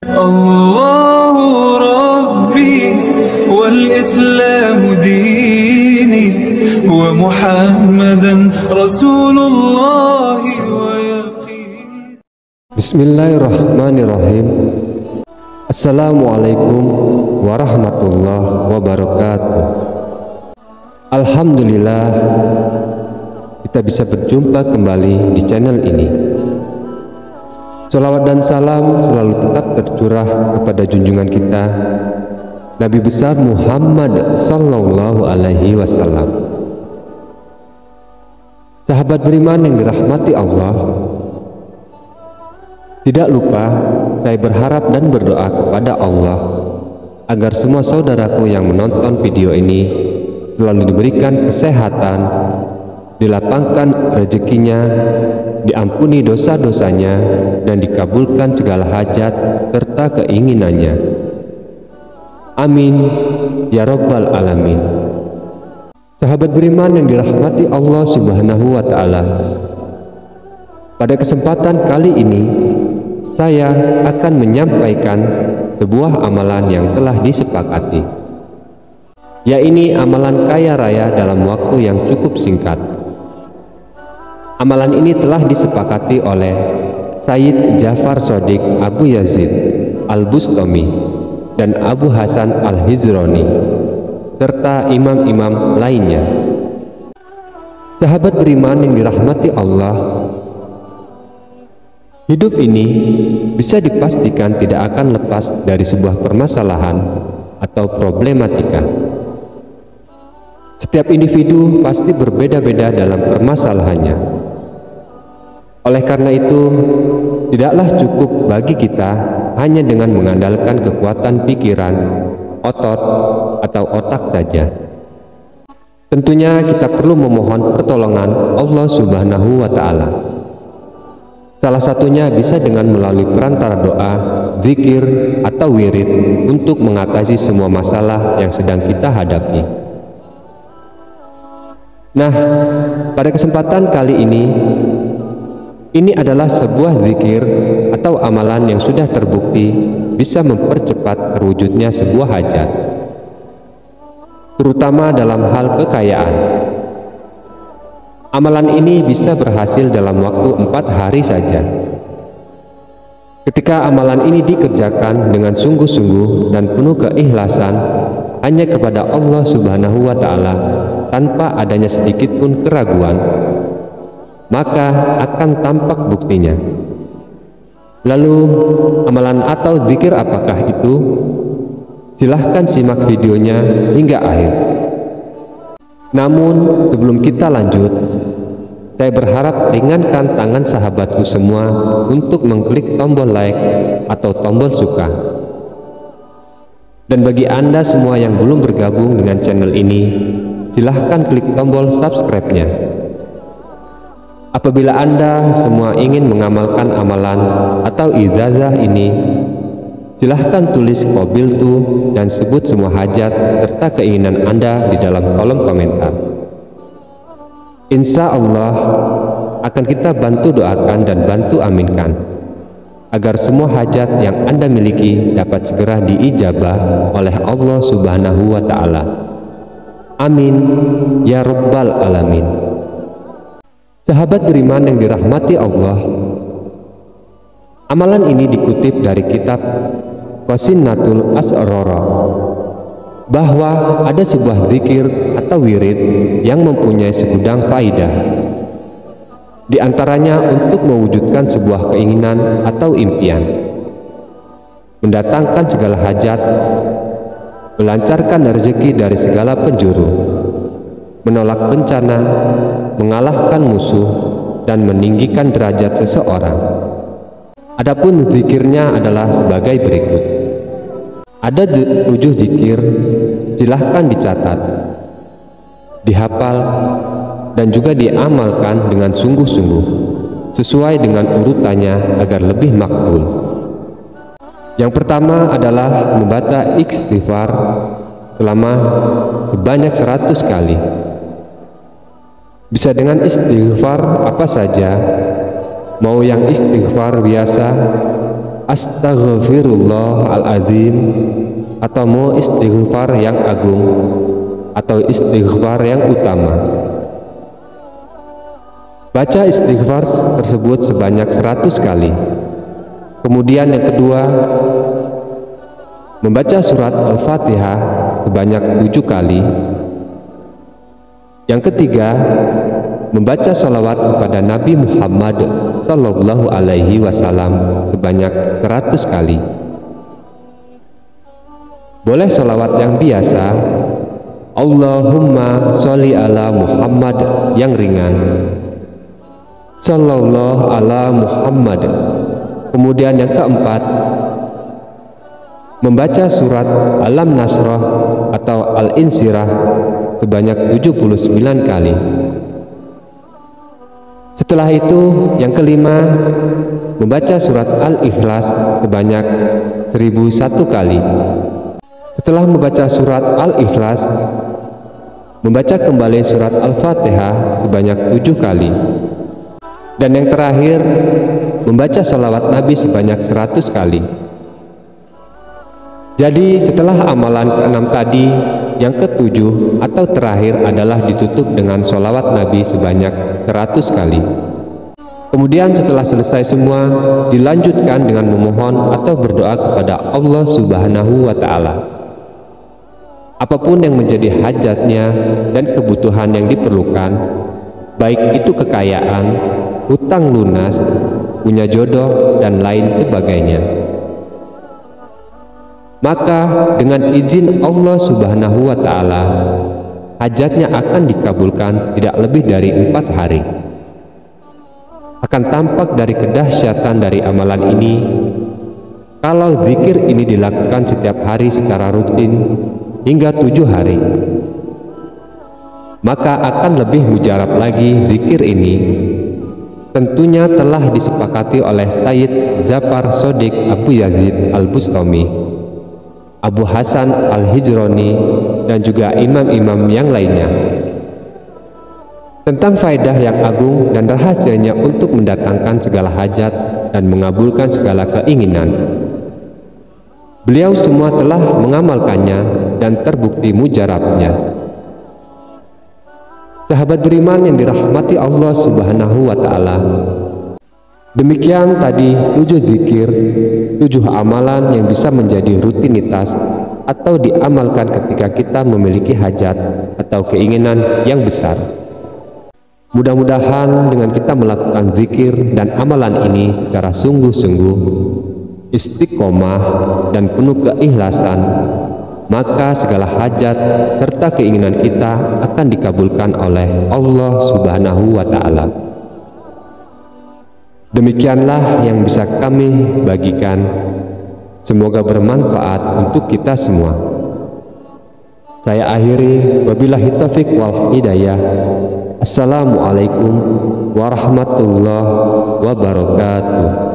الله ربي والإسلام ديني ومحمدا رسول الله ويقيني. Bismillahirrahmanirrahim. Assalamualaikum warahmatullahi wabarakatuh. Alhamdulillah kita bisa berjumpa kembali di channel ini. Sholawat dan salam selalu tetap tercurah kepada junjungan kita Nabi besar Muhammad sallallahu alaihi wasallam. Sahabat beriman yang dirahmati Allah, tidak lupa saya berharap dan berdoa kepada Allah agar semua saudaraku yang menonton video ini selalu diberikan kesehatan, dilapangkan rezekinya, diampuni dosa-dosanya, dan dikabulkan segala hajat serta keinginannya. Amin ya rabbal alamin. Sahabat beriman yang dirahmati Allah subhanahu wa ta'ala, pada kesempatan kali ini saya akan menyampaikan sebuah amalan yang telah disepakati, yaitu amalan kaya raya dalam waktu yang cukup singkat. Amalan ini telah disepakati oleh Sayyid Ja'far Shadiq Abu Yazid Al-Bustami dan Abu Hasan Al-Hizroni serta imam-imam lainnya. Sahabat beriman yang dirahmati Allah, hidup ini bisa dipastikan tidak akan lepas dari sebuah permasalahan atau problematika. Setiap individu pasti berbeda-beda dalam permasalahannya. Oleh karena itu, tidaklah cukup bagi kita hanya dengan mengandalkan kekuatan pikiran, otot, atau otak saja. Tentunya kita perlu memohon pertolongan Allah Subhanahu wa ta'ala. Salah satunya bisa dengan melalui perantara doa, zikir, atau wirid untuk mengatasi semua masalah yang sedang kita hadapi. Nah, pada kesempatan kali ini adalah sebuah zikir atau amalan yang sudah terbukti bisa mempercepat terwujudnya sebuah hajat, terutama dalam hal kekayaan. Amalan ini bisa berhasil dalam waktu 4 hari saja. Ketika amalan ini dikerjakan dengan sungguh-sungguh dan penuh keikhlasan hanya kepada Allah Subhanahu wa ta'ala tanpa adanya sedikit pun keraguan, maka akan tampak buktinya. Lalu amalan atau zikir apakah itu? Silahkan simak videonya hingga akhir. Namun sebelum kita lanjut, saya berharap ringankan tangan sahabatku semua untuk mengklik tombol like atau tombol suka. Dan bagi Anda semua yang belum bergabung dengan channel ini, silahkan klik tombol subscribe-nya. Apabila Anda semua ingin mengamalkan amalan atau ijazah ini, silahkan tulis qabiltu dan sebut semua hajat serta keinginan Anda di dalam kolom komentar. Insya Allah akan kita bantu doakan dan bantu aminkan agar semua hajat yang Anda miliki dapat segera diijabah oleh Allah Subhanahu wa ta'ala. Amin ya rabbal alamin. Sahabat beriman yang dirahmati Allah, amalan ini dikutip dari kitab Qasinnatul Asrara, bahwa ada sebuah zikir atau wirid yang mempunyai segudang faidah. Di antaranya untuk mewujudkan sebuah keinginan atau impian, mendatangkan segala hajat, melancarkan rezeki dari segala penjuru, menolak bencana, mengalahkan musuh, dan meninggikan derajat seseorang. Adapun zikirnya adalah sebagai berikut. Ada 7 zikir, silahkan dicatat, dihafal, dan juga diamalkan dengan sungguh-sungguh sesuai dengan urutannya agar lebih makbul. Yang pertama adalah membaca istighfar selama sebanyak 100 kali. Bisa dengan istighfar apa saja, mau yang istighfar biasa astaghfirullahaladzim, atau mau istighfar yang agung atau istighfar yang utama. Baca istighfar tersebut sebanyak 100 kali. Kemudian yang kedua, membaca surat Al-Fatihah sebanyak 7 kali. Yang ketiga, membaca sholawat kepada Nabi Muhammad Sallallahu Alaihi Wasallam sebanyak 100 kali. Boleh sholawat yang biasa, Allahumma sholli ala Muhammad yang ringan, Sallallahu ala Muhammad. Kemudian yang keempat, membaca surat Alam Nasrah atau Al-Insyirah sebanyak 79 kali. Setelah itu, yang kelima, membaca surat Al-Ikhlas sebanyak 1001 kali. Setelah membaca surat Al-Ikhlas, membaca kembali surat Al-Fatihah sebanyak 7 kali. Dan yang terakhir, membaca sholawat Nabi sebanyak 100 kali. Jadi setelah amalan ke-6 tadi, yang ke-7 atau terakhir adalah ditutup dengan sholawat Nabi sebanyak 100 kali. Kemudian setelah selesai semua, dilanjutkan dengan memohon atau berdoa kepada Allah Subhanahu wa Ta'ala. Apapun yang menjadi hajatnya dan kebutuhan yang diperlukan, baik itu kekayaan, hutang lunas, punya jodoh, dan lain sebagainya. Maka dengan izin Allah Subhanahu wa Ta'ala, hajatnya akan dikabulkan tidak lebih dari 4 hari. Akan tampak dari kedahsyatan dari amalan ini, kalau zikir ini dilakukan setiap hari secara rutin hingga 7 hari, maka akan lebih mujarab lagi zikir ini. Tentunya telah disepakati oleh Sayyid Zafar Shodiq Abu Yazid Al-Bustami, Abu Hasan Al-Hijroni, dan juga imam-imam yang lainnya, tentang faedah yang agung dan rahasianya untuk mendatangkan segala hajat dan mengabulkan segala keinginan. Beliau semua telah mengamalkannya dan terbukti mujarabnya. Sahabat beriman yang dirahmati Allah Subhanahu wa Ta'ala, demikian tadi 7 zikir, 7 amalan yang bisa menjadi rutinitas atau diamalkan ketika kita memiliki hajat atau keinginan yang besar. Mudah-mudahan dengan kita melakukan zikir dan amalan ini secara sungguh-sungguh, istiqomah, dan penuh keikhlasan, maka segala hajat serta keinginan kita akan dikabulkan oleh Allah Subhanahu wa Ta'ala. Demikianlah yang bisa kami bagikan. Semoga bermanfaat untuk kita semua. Saya akhiri, wabillahi taufiq wal hidayah. Assalamualaikum warahmatullahi wabarakatuh.